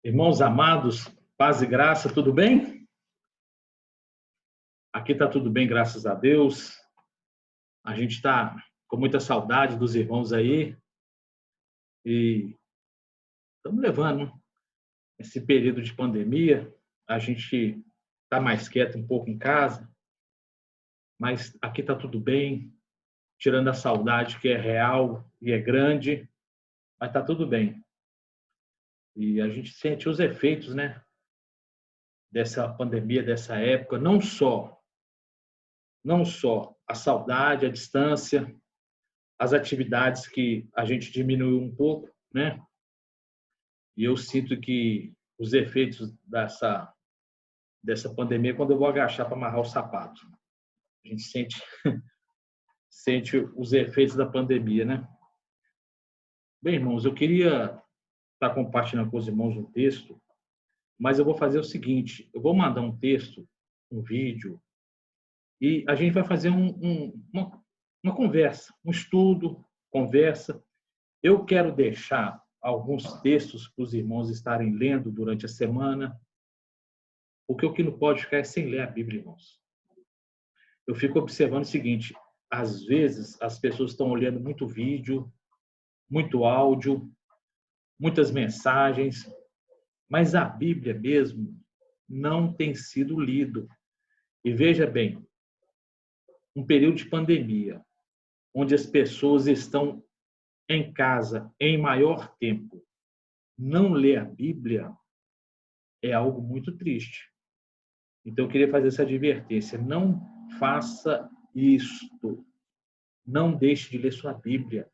Irmãos amados, paz e graça, tudo bem? Aqui está tudo bem, graças a Deus. A gente está com muita saudade dos irmãos aí e estamos levando esse período de pandemia. A gente está mais quieto um pouco em casa, mas aqui está tudo bem, tirando a saudade que é real e é grande, mas está tudo bem. E a gente sente os efeitos, né, dessa pandemia, dessa época, não só a saudade, a distância, as atividades que a gente diminuiu um pouco, né? E eu sinto que os efeitos dessa pandemia quando eu vou agachar para amarrar o sapato. A gente sente os efeitos da pandemia, né? Bem, irmãos, eu queria estar compartilhando com os irmãos um texto, mas eu vou fazer o seguinte, eu vou mandar um texto, um vídeo, e a gente vai fazer uma conversa, um estudo, conversa. Eu quero deixar alguns textos para os irmãos estarem lendo durante a semana, porque o que não pode ficar é sem ler a Bíblia, irmãos. Eu fico observando o seguinte, às vezes as pessoas estão olhando muito vídeo, muito áudio, muitas mensagens, mas a Bíblia mesmo não tem sido lido. E veja bem, um período de pandemia, onde as pessoas estão em casa em maior tempo, não ler a Bíblia é algo muito triste. Então, eu queria fazer essa advertência. Não faça isto. Não deixe de ler sua Bíblia.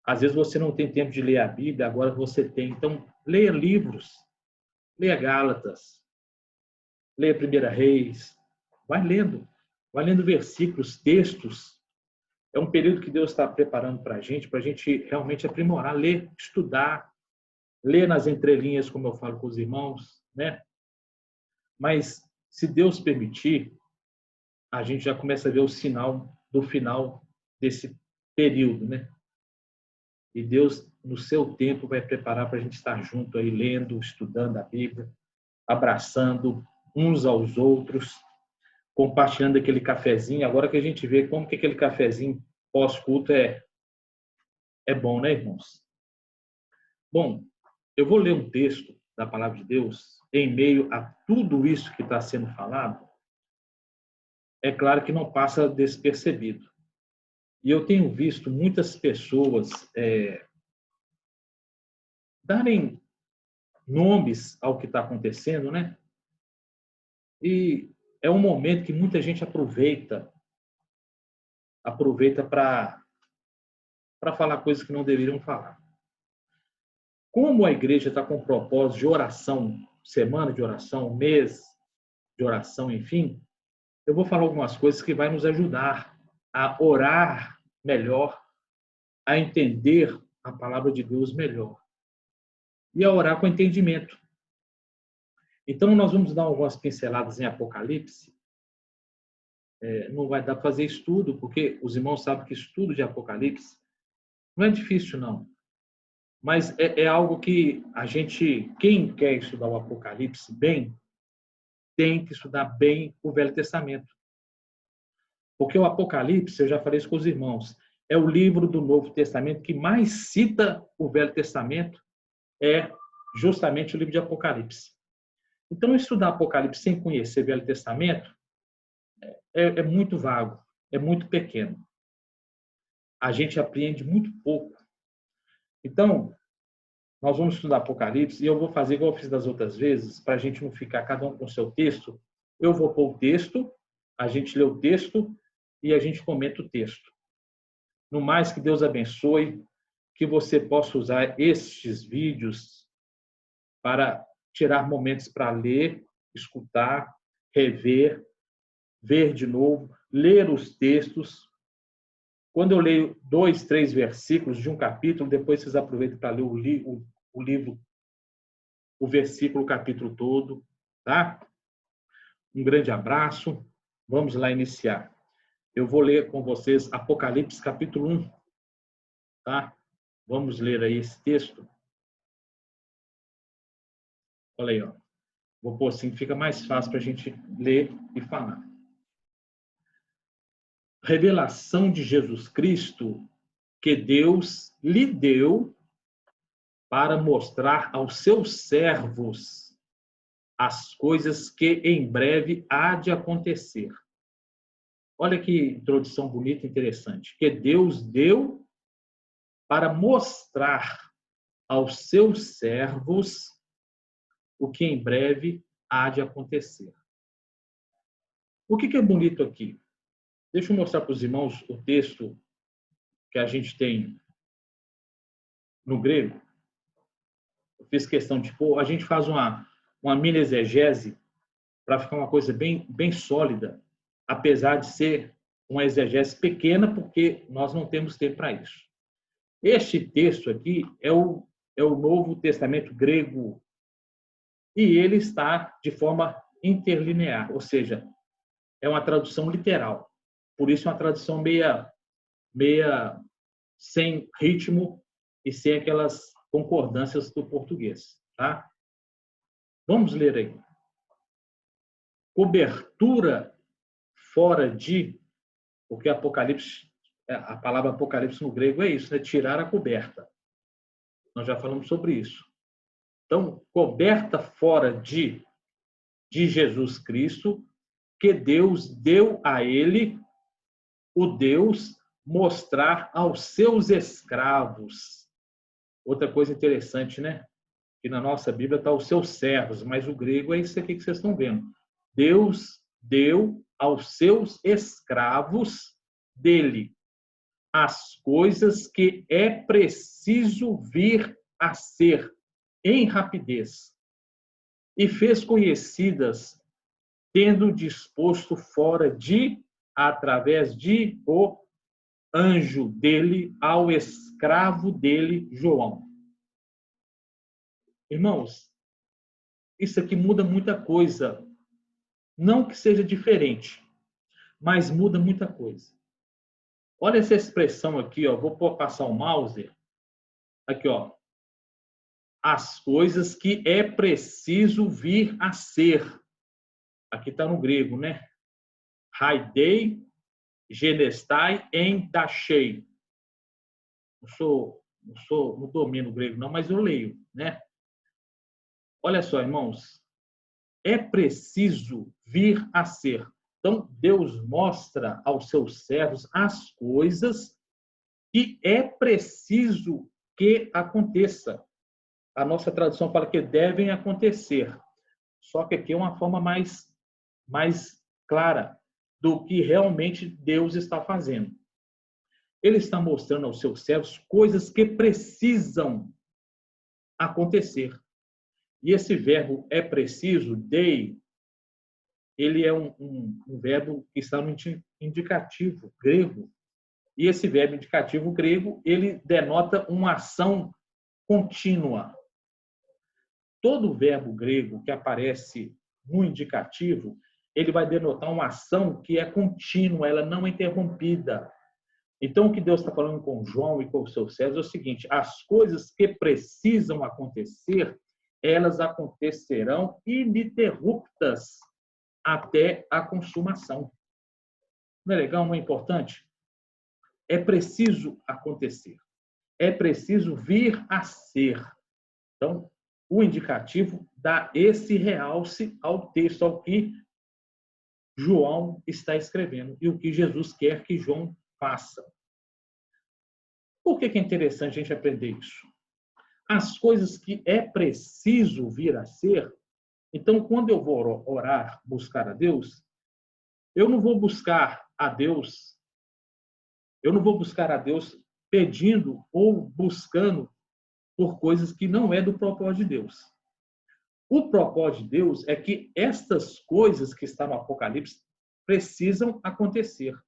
Às vezes você não tem tempo de ler a Bíblia, agora você tem. Então, leia livros. Leia Gálatas. Leia 1 Reis. Vai lendo versículos, textos. É um período que Deus está preparando para a gente realmente aprimorar, ler, estudar, ler nas entrelinhas, como eu falo com os irmãos, né? Mas, se Deus permitir, a gente já começa a ver o sinal do final desse período, né? E Deus, no seu tempo, vai preparar para a gente estar junto aí, lendo, estudando a Bíblia, abraçando uns aos outros, compartilhando aquele cafezinho. Agora que a gente vê como que aquele cafezinho pós-culto é bom, né, irmãos? Bom, eu vou ler um texto da Palavra de Deus em meio a tudo isso que está sendo falado. É claro que não passa despercebido. E eu tenho visto muitas pessoas darem nomes ao que está acontecendo, né? E é um momento que muita gente aproveita para falar coisas que não deveriam falar. Como a igreja está com o propósito de oração, semana de oração, mês de oração, enfim, eu vou falar algumas coisas que vai nos ajudar a orar melhor, a entender a palavra de Deus melhor e a orar com entendimento. Então, nós vamos dar algumas pinceladas em Apocalipse. Não vai dar para fazer estudo, porque os irmãos sabem que estudo de Apocalipse não é difícil, não. Mas é algo que a gente, quem quer estudar o Apocalipse bem, tem que estudar bem o Velho Testamento. Porque o Apocalipse, eu já falei isso com os irmãos, é o livro do Novo Testamento que mais cita o Velho Testamento, é justamente o livro de Apocalipse. Então, estudar Apocalipse sem conhecer o Velho Testamento é muito vago, é muito pequeno. A gente aprende muito pouco. Então, nós vamos estudar Apocalipse e eu vou fazer igual eu fiz das outras vezes, para a gente não ficar cada um com o seu texto. Eu vou pôr o texto, a gente lê o texto e a gente comenta o texto. No mais, que Deus abençoe, que você possa usar estes vídeos para tirar momentos para ler, escutar, rever, ver de novo, ler os textos. Quando eu leio 2, 3 versículos de um capítulo, depois vocês aproveitam para ler o livro, o versículo, o capítulo todo, tá? Um grande abraço. Vamos lá iniciar. Eu vou ler com vocês Apocalipse capítulo 1, tá? Vamos ler aí esse texto. Olha aí, ó. Vou pôr assim, fica mais fácil para a gente ler e falar. Revelação de Jesus Cristo que Deus lhe deu para mostrar aos seus servos as coisas que em breve há de acontecer. Olha que introdução bonita e interessante. Que Deus deu para mostrar aos seus servos o que em breve há de acontecer. O que é bonito aqui? Deixa eu mostrar para os irmãos o texto que a gente tem no grego. Eu fiz questão de pôr, a gente faz uma mini exegese para ficar uma coisa bem sólida, apesar de ser uma exegese pequena, porque nós não temos tempo para isso. Este texto aqui é o Novo Testamento grego e ele está de forma interlinear, ou seja, é uma tradução literal. Por isso é uma tradução meia sem ritmo e sem aquelas concordâncias do português, tá? Vamos ler aí. Cobertura fora de, porque Apocalipse, a palavra Apocalipse no grego é isso, né? Tirar a coberta. Nós já falamos sobre isso. Então, coberta fora de Jesus Cristo, que Deus deu a ele, o Deus mostrar aos seus escravos. Outra coisa interessante, né? Que na nossa Bíblia está os seus servos, mas o grego é isso aqui que vocês estão vendo. Deus deu aos seus escravos dele as coisas que é preciso vir a ser em rapidez e fez conhecidas, tendo disposto fora de, através de o anjo dele, ao escravo dele, João. Irmãos, isso aqui muda muita coisa. Não que seja diferente, mas muda muita coisa. Olha essa expressão aqui, ó. Vou passar o mouse. Aqui, ó. As coisas que é preciso vir a ser. Aqui está no grego, né? Haidei, genestai, endachei. Não domino o grego, não, mas eu leio, né? Olha só, irmãos. É preciso vir a ser. Então, Deus mostra aos seus servos as coisas que é preciso que aconteça. A nossa tradução fala que devem acontecer. Só que aqui é uma forma mais clara do que realmente Deus está fazendo. Ele está mostrando aos seus servos coisas que precisam acontecer. E esse verbo é preciso, dei, ele é um verbo que está no indicativo grego. E esse verbo indicativo grego, ele denota uma ação contínua. Todo verbo grego que aparece no indicativo, ele vai denotar uma ação que é contínua, ela não é interrompida. Então, o que Deus está falando com João e com os seus servos é o seguinte: as coisas que precisam acontecer, elas acontecerão ininterruptas até a consumação. Não é legal, não é importante? É preciso acontecer. É preciso vir a ser. Então, o indicativo dá esse realce ao texto, ao que João está escrevendo e o que Jesus quer que João faça. Por que é interessante a gente aprender isso? As coisas que é preciso vir a ser. Então, quando eu vou orar, buscar a Deus, eu não vou buscar a Deus pedindo ou buscando por coisas que não é do propósito de Deus. O propósito de Deus é que estas coisas que estão no Apocalipse precisam acontecer.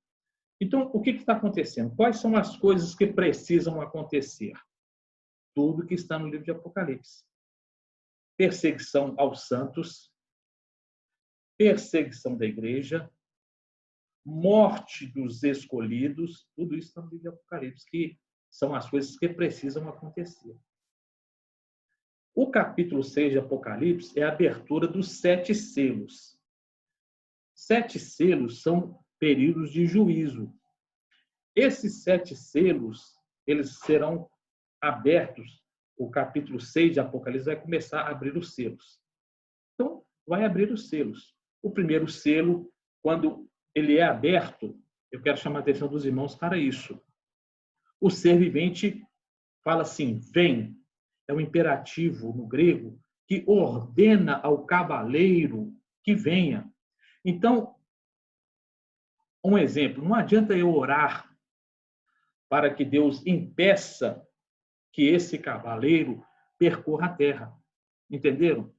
Então, o que está acontecendo? Quais são as coisas que precisam acontecer? Tudo que está no livro de Apocalipse. Perseguição aos santos, perseguição da igreja, morte dos escolhidos, tudo isso está no livro de Apocalipse, que são as coisas que precisam acontecer. O capítulo 6 de Apocalipse é a abertura dos 7 selos. 7 selos são períodos de juízo. Esses 7 selos, eles serão abertos. O capítulo 6 de Apocalipse vai começar a abrir os selos. Então, vai abrir os selos. O primeiro selo, quando ele é aberto, eu quero chamar a atenção dos irmãos para isso. O ser vivente fala assim, vem. É um imperativo no grego que ordena ao cavaleiro que venha. Então, um exemplo, não adianta eu orar para que Deus impeça que esse cavaleiro percorra a terra. Entenderam?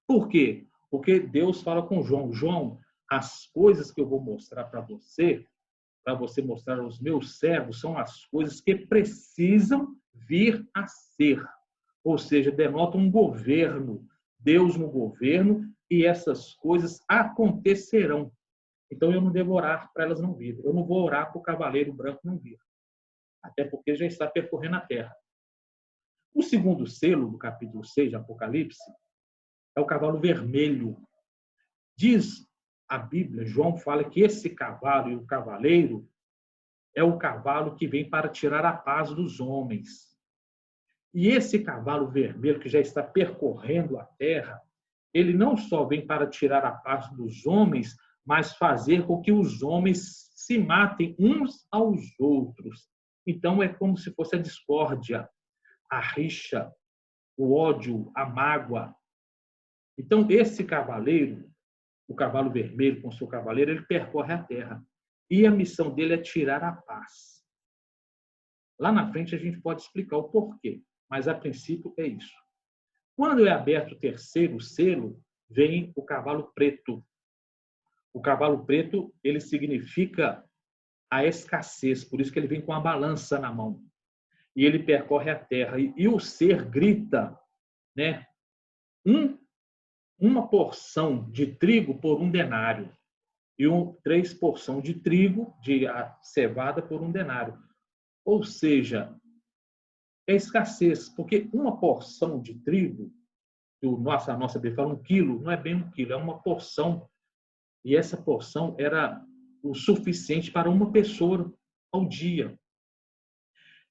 Por quê? Porque Deus fala com João, João, as coisas que eu vou mostrar para você mostrar aos meus servos, são as coisas que precisam vir a ser. Ou seja, denota um governo, Deus no governo, e essas coisas acontecerão. Então, eu não devo orar para elas não virem. Eu não vou orar para o cavaleiro branco não vir. Até porque já está percorrendo a terra. O segundo selo do capítulo 6 de Apocalipse é o cavalo vermelho. Diz a Bíblia, João fala que esse cavalo e o cavaleiro é o cavalo que vem para tirar a paz dos homens. E esse cavalo vermelho que já está percorrendo a terra, ele não só vem para tirar a paz dos homens, mas fazer com que os homens se matem uns aos outros. Então, é como se fosse a discórdia, a rixa, o ódio, a mágoa. Então, esse cavaleiro, o cavalo vermelho com seu cavaleiro, ele percorre a terra. E a missão dele é tirar a paz. Lá na frente a gente pode explicar o porquê, mas a princípio é isso. Quando é aberto o terceiro selo, vem o cavalo preto. O cavalo preto, ele significa a escassez, por isso que ele vem com a balança na mão. E ele percorre a terra. E o ser grita, né? Uma porção de trigo por um denário. E 3 porções de trigo, de cevada, por um denário. Ou seja, é escassez, porque uma porção de trigo, a nossa Bíblia fala 1 quilo, não é bem 1 quilo, é uma porção. E essa porção era o suficiente para uma pessoa ao dia.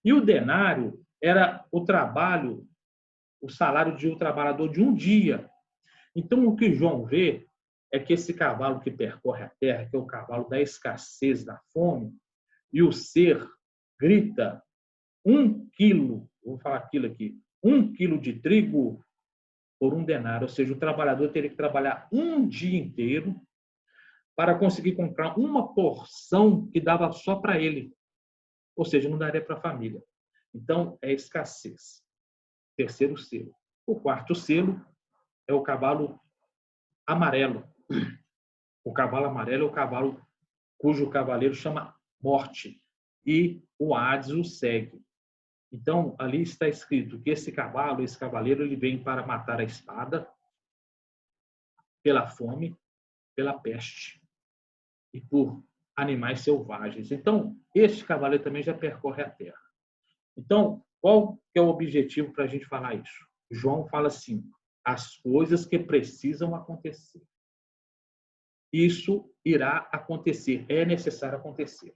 E o denário era o trabalho, o salário de um trabalhador de um dia. Então, o que João vê é que esse cavalo que percorre a terra, que é o cavalo da escassez, da fome, e o ser grita 1 quilo, vou falar aquilo aqui, 1 quilo de trigo por um denário, ou seja, o trabalhador teria que trabalhar um dia inteiro para conseguir comprar uma porção que dava só para ele, ou seja, não daria para a família. Então, é escassez. Terceiro selo. O quarto selo é o cavalo amarelo. O cavalo amarelo é o cavalo cujo cavaleiro chama Morte, e o Hades o segue. Então, ali está escrito que esse cavaleiro, ele vem para matar a espada, pela fome, pela peste e por animais selvagens. Então, este cavaleiro também já percorre a terra. Então, qual que é o objetivo para a gente falar isso? João fala assim, as coisas que precisam acontecer. Isso irá acontecer, é necessário acontecer.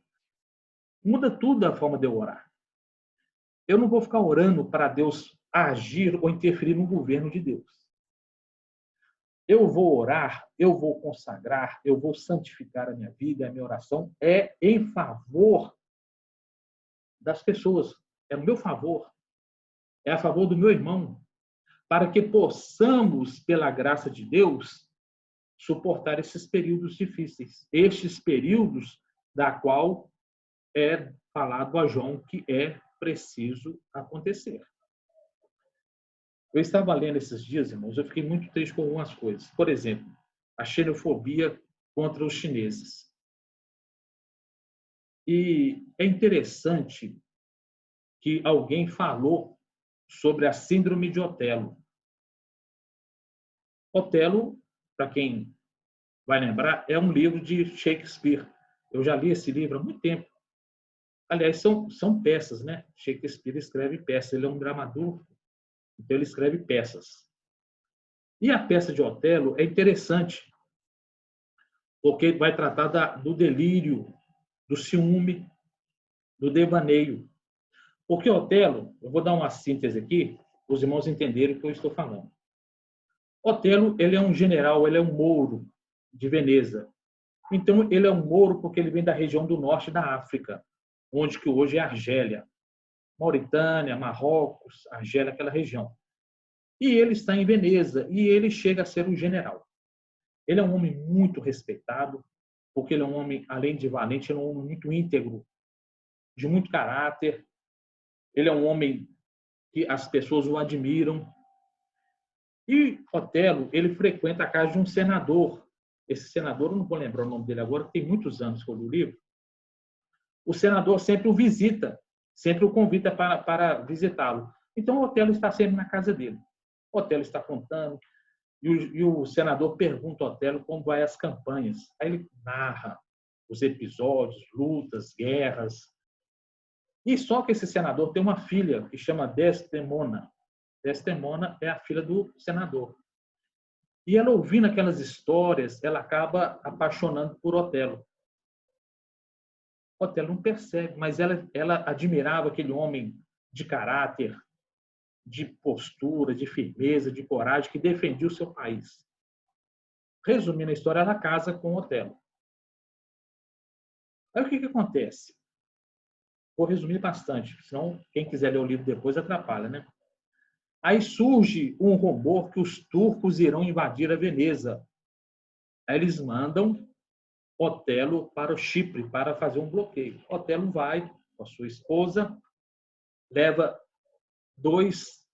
Muda tudo a forma de eu orar. Eu não vou ficar orando para Deus agir ou interferir no governo de Deus. Eu vou orar, eu vou consagrar, eu vou santificar a minha vida, a minha oração é em favor das pessoas, é no meu favor, é a favor do meu irmão, para que possamos, pela graça de Deus, suportar esses períodos difíceis, estes períodos da qual é falado a João que é preciso acontecer. Eu estava lendo esses dias, irmãos, eu fiquei muito triste com algumas coisas. Por exemplo, a xenofobia contra os chineses. E é interessante que alguém falou sobre a síndrome de Otelo. Otelo, para quem vai lembrar, é um livro de Shakespeare. Eu já li esse livro há muito tempo. Aliás, são peças, né? Shakespeare escreve peças, ele é um dramaturgo. Então, ele escreve peças. E a peça de Otelo é interessante, porque vai tratar do delírio, do ciúme, do devaneio. Porque Otelo, eu vou dar uma síntese aqui, para os irmãos entenderem o que eu estou falando. Otelo, ele é um general, ele é um mouro de Veneza. Então, ele é um mouro porque ele vem da região do norte da África, onde que hoje é Argélia. Mauritânia, Marrocos, Argélia, aquela região. E ele está em Veneza, e ele chega a ser um general. Ele é um homem muito respeitado, porque ele é um homem, além de valente, ele é um homem muito íntegro, de muito caráter. Ele é um homem que as pessoas o admiram. E Otelo, ele frequenta a casa de um senador. Esse senador, eu não vou lembrar o nome dele agora, tem muitos anos que eu li o livro. O senador sempre o visita, sempre o convida para visitá-lo. Então, Otelo está sempre na casa dele. Otelo está contando, e o senador pergunta a Otelo como vai as campanhas. Aí ele narra os episódios, lutas, guerras. E só que esse senador tem uma filha que chama Desdemona. Desdemona é a filha do senador. E ela, ouvindo aquelas histórias, ela acaba apaixonando por Otelo. Otelo não percebe, mas ela admirava aquele homem de caráter, de postura, de firmeza, de coragem, que defendia o seu país. Resumindo a história, ela casa com Otelo. Aí o que acontece? Vou resumir bastante, senão quem quiser ler o livro depois atrapalha, né? Aí surge um rumor que os turcos irão invadir a Veneza. Aí eles mandam Otelo para o Chipre para fazer um bloqueio. Otelo vai com a sua esposa, leva 2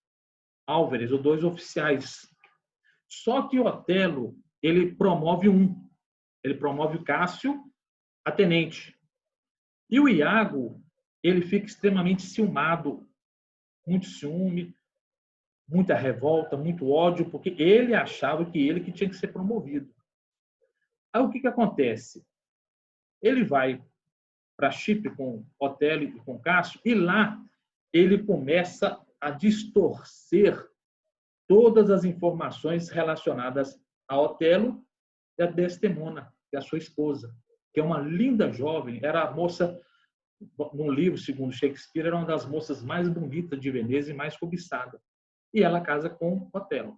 álveres, ou 2 oficiais. Só que Otelo, ele promove ele promove o Cássio a tenente. E o Iago, ele fica extremamente ciumado, muito ciúme, muita revolta, muito ódio, porque ele achava que ele que tinha que ser promovido. Aí o que acontece? Ele vai para Chipre com Otelo e com Cássio, e lá ele começa a distorcer todas as informações relacionadas a Otelo e a Desdemona, que é a sua esposa, que é uma linda jovem, era a moça, no livro, segundo Shakespeare, era uma das moças mais bonitas de Veneza e mais cobiçada. E ela casa com Otelo.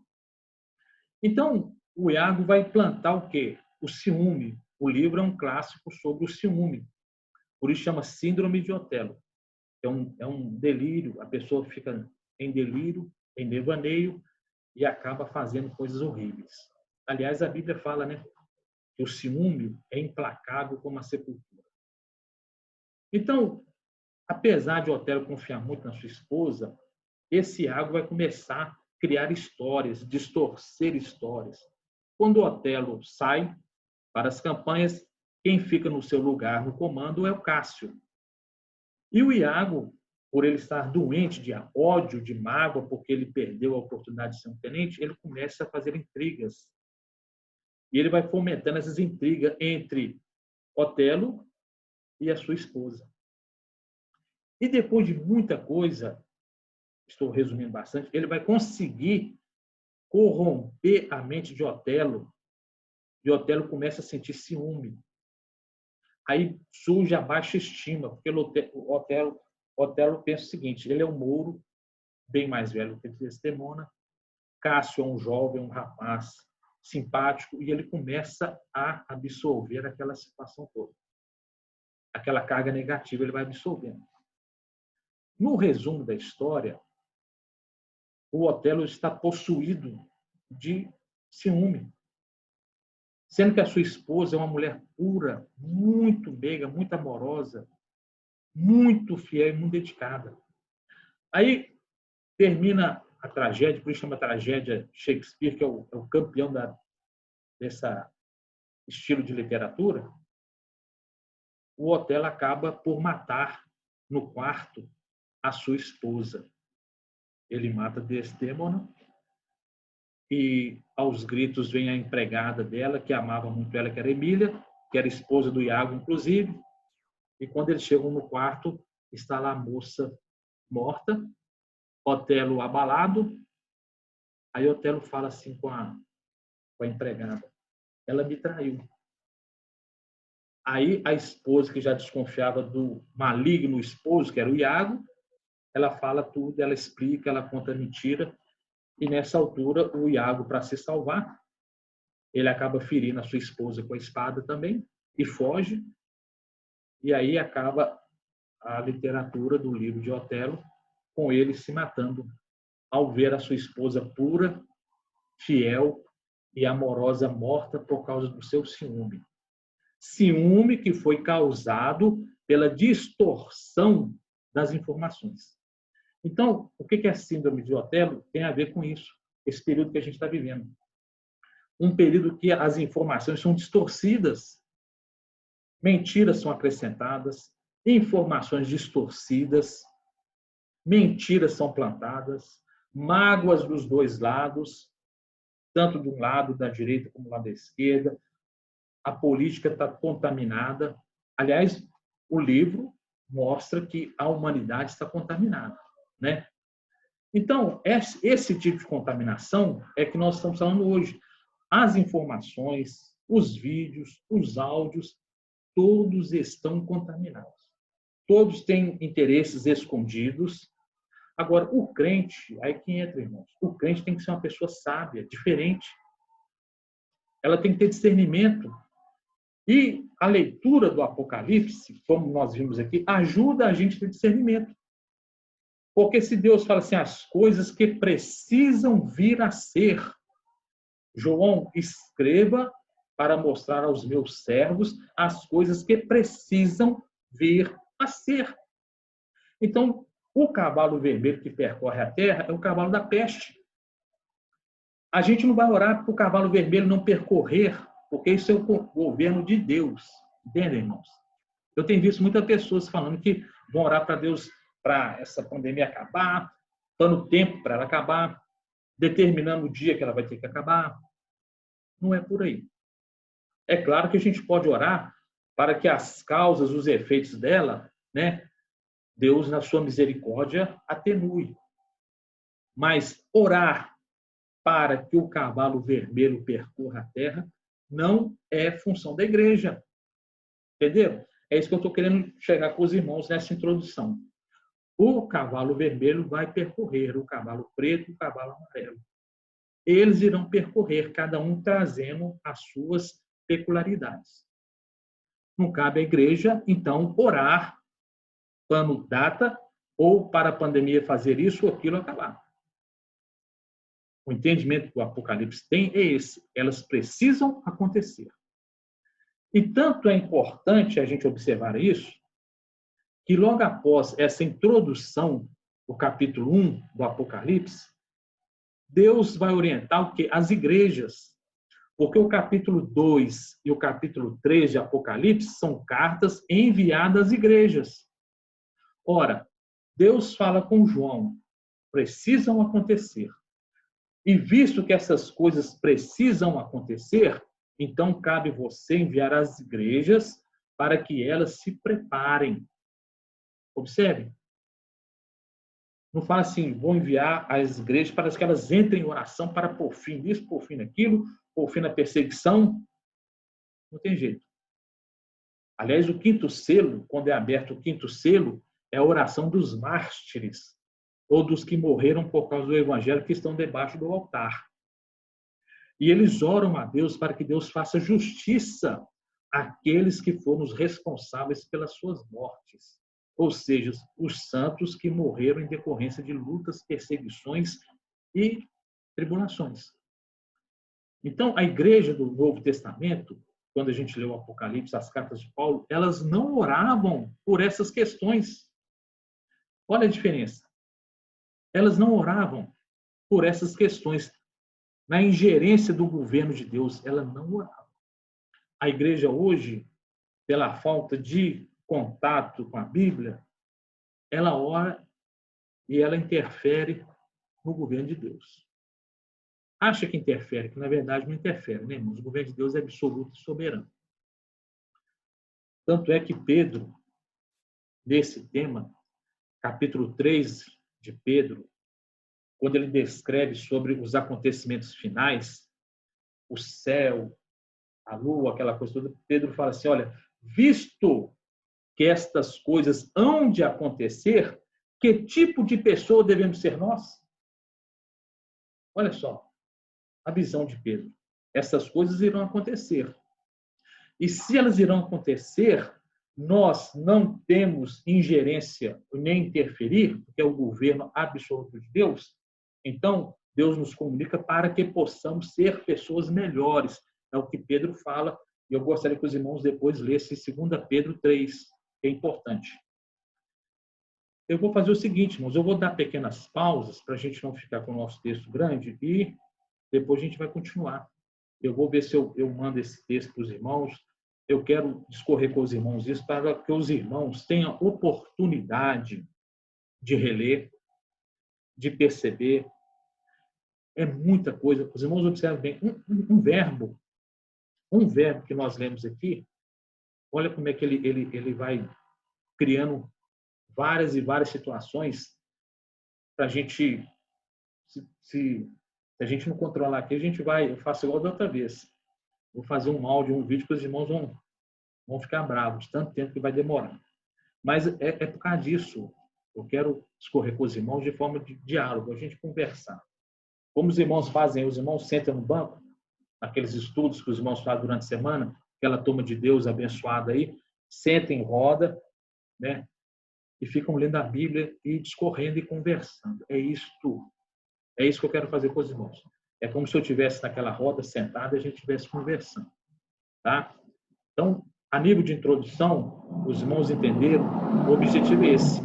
Então, o Iago vai plantar o quê? O ciúme. O livro é um clássico sobre o ciúme. Por isso chama Síndrome de Otelo. É um delírio, a pessoa fica em delírio, em devaneio, e acaba fazendo coisas horríveis. Aliás, a Bíblia fala, né, que o ciúme é implacável como a sepultura. Então, apesar de Otelo confiar muito na sua esposa, esse Iago vai começar a criar histórias, distorcer histórias. Quando Otelo sai para as campanhas, quem fica no seu lugar no comando é o Cássio. E o Iago, por ele estar doente de ódio, de mágoa, porque ele perdeu a oportunidade de ser um tenente, ele começa a fazer intrigas. E ele vai fomentando essas intrigas entre Otelo e a sua esposa. E depois de muita coisa, estou resumindo bastante, ele vai conseguir corromper a mente de Otelo, e Otelo começa a sentir ciúme. Aí surge a baixa estima, porque Otelo pensa o seguinte, ele é um mouro, bem mais velho que Desdemona, Cássio é um jovem, um rapaz simpático, e ele começa a absorver aquela situação toda. Aquela carga negativa ele vai absorvendo. No resumo da história, o Otelo está possuído de ciúme, sendo que a sua esposa é uma mulher pura, muito meiga, muito amorosa, muito fiel e muito dedicada. Aí termina a tragédia, por isso chama tragédia Shakespeare, que é o campeão dessa estilo de literatura. O Otelo acaba por matar no quarto a sua esposa. Ele mata Desdemona e aos gritos vem a empregada dela, que amava muito ela, que era Emília, que era esposa do Iago, inclusive. E quando eles chegam no quarto, está lá a moça morta, Otelo abalado, Aí Otelo fala assim com a empregada: ela me traiu. Aí a esposa, que já desconfiava do maligno esposo, que era o Iago, ela fala tudo, ela explica, ela conta a mentira. E nessa altura, o Iago, para se salvar, ele acaba ferindo a sua esposa com a espada também e foge. E aí acaba a literatura do livro de Otelo com ele se matando ao ver a sua esposa pura, fiel e amorosa morta por causa do seu ciúme. Ciúme que foi causado pela distorção das informações. Então, o que é a síndrome de Otelo? Tem a ver com isso, esse período que a gente está vivendo. Um período que as informações são distorcidas, mentiras são acrescentadas, informações distorcidas, mentiras são plantadas, mágoas dos dois lados, tanto de um lado da direita como do lado da esquerda. A política está contaminada. Aliás, o livro mostra que a humanidade está contaminada, né? Então, esse tipo de contaminação é que nós estamos falando hoje. As informações, os vídeos, os áudios, todos estão contaminados. Todos têm interesses escondidos. Agora, o crente, aí que entra, irmãos, o crente tem que ser uma pessoa sábia, diferente. Ela tem que ter discernimento. E a leitura do Apocalipse, como nós vimos aqui, ajuda a gente a ter discernimento. Porque se Deus fala assim, as coisas que precisam vir a ser, João, escreva para mostrar aos meus servos as coisas que precisam vir a ser. Então, o cavalo vermelho que percorre a terra é o cavalo da peste. A gente não vai orar para o cavalo vermelho não percorrer, porque isso é o governo de Deus. Entendem, irmãos? Eu tenho visto muitas pessoas falando que vão orar para Deus para essa pandemia acabar, dando tempo para ela acabar, determinando o dia que ela vai ter que acabar. Não é por aí. É claro que a gente pode orar para que as causas, os efeitos dela, né, Deus, na sua misericórdia, atenue. Mas orar para que o cavalo vermelho percorra a terra não é função da igreja. Entendeu? É isso que eu estou querendo chegar com os irmãos nessa introdução. O cavalo vermelho vai percorrer, o cavalo preto, o cavalo amarelo. Eles irão percorrer, cada um trazendo as suas peculiaridades. Não cabe à igreja, então, orar, plano data, ou para a pandemia fazer isso ou aquilo acabar. O entendimento que o Apocalipse tem é esse. Elas precisam acontecer. E tanto é importante a gente observar isso, que logo após essa introdução do capítulo 1 do Apocalipse, Deus vai orientar o quê? As igrejas. Porque o capítulo 2 e o capítulo 3 de Apocalipse são cartas enviadas às igrejas. Ora, Deus fala com João, precisam acontecer. E visto que essas coisas precisam acontecer, então cabe você enviar às igrejas para que elas se preparem. Observe. Não fala assim, vou enviar às igrejas para que elas entrem em oração para pôr fim nisso, pôr fim naquilo, pôr fim na perseguição. Não tem jeito. Aliás, o quinto selo, quando é aberto o quinto selo, é a oração dos mártires, ou dos que morreram por causa do evangelho, que estão debaixo do altar. E eles oram a Deus para que Deus faça justiça àqueles que foram os responsáveis pelas suas mortes. Ou seja, os santos que morreram em decorrência de lutas, perseguições e tribulações. Então, a igreja do Novo Testamento, quando a gente lê o Apocalipse, as cartas de Paulo, elas não oravam por essas questões. Olha a diferença. Elas não oravam por essas questões. Na ingerência do governo de Deus, ela não orava. A igreja hoje, pela falta de contato com a Bíblia, ela ora e ela interfere no governo de Deus. Acha que interfere, que na verdade não interfere, né, irmãos? O governo de Deus é absoluto e soberano. Tanto é que Pedro, nesse tema, capítulo 3 de Pedro, quando ele descreve sobre os acontecimentos finais, o céu, a lua, aquela coisa toda, Pedro fala assim, olha, visto que estas coisas hão de acontecer, que tipo de pessoa devemos ser nós? Olha só, a visão de Pedro. Essas coisas irão acontecer. E se elas irão acontecer, nós não temos ingerência nem interferir, porque é o governo absoluto de Deus. Então, Deus nos comunica para que possamos ser pessoas melhores. É o que Pedro fala, e eu gostaria que os irmãos depois lessem 2 Pedro 3, que é importante. Eu vou fazer o seguinte, irmãos, eu vou dar pequenas pausas para a gente não ficar com o nosso texto grande e depois a gente vai continuar. Eu vou ver se eu mando esse texto para os irmãos. Eu quero discorrer com os irmãos isso para que os irmãos tenham oportunidade de reler, de perceber. É muita coisa. Os irmãos observem bem. Um verbo que nós lemos aqui, olha como é que ele vai criando várias e várias situações para a gente, se a gente não controlar aqui, eu faço igual da outra vez. Vou fazer um áudio, um vídeo que os irmãos vão ficar bravos, de tanto tempo que vai demorar. Mas é por causa disso. Eu quero discorrer com os irmãos de forma de diálogo, a gente conversar. Como os irmãos fazem, os irmãos sentam no banco, aqueles estudos que os irmãos fazem durante a semana, aquela turma de Deus abençoada aí, sentem em roda, né? E ficam lendo a Bíblia e discorrendo e conversando. É isso que eu quero fazer com os irmãos. É como se eu estivesse naquela roda sentada e a gente estivesse conversando. Tá? Então, a nível de introdução, os irmãos entenderam, o objetivo é esse.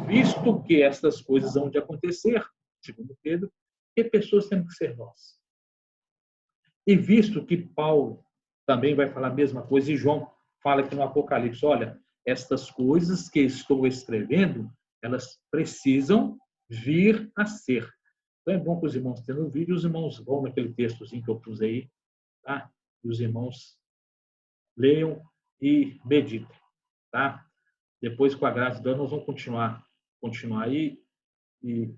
Visto que estas coisas vão de acontecer, segundo Pedro, que pessoas temos que ser nós? E visto que Paulo também vai falar a mesma coisa, e João fala aqui no Apocalipse, olha, estas coisas que estou escrevendo, elas precisam vir a ser. Então é bom que os irmãos tenham o vídeo, os irmãos vão naquele textozinho que eu pus aí, tá? E os irmãos leiam e meditem, tá? Depois, com a graça de Deus, nós vamos continuar aí e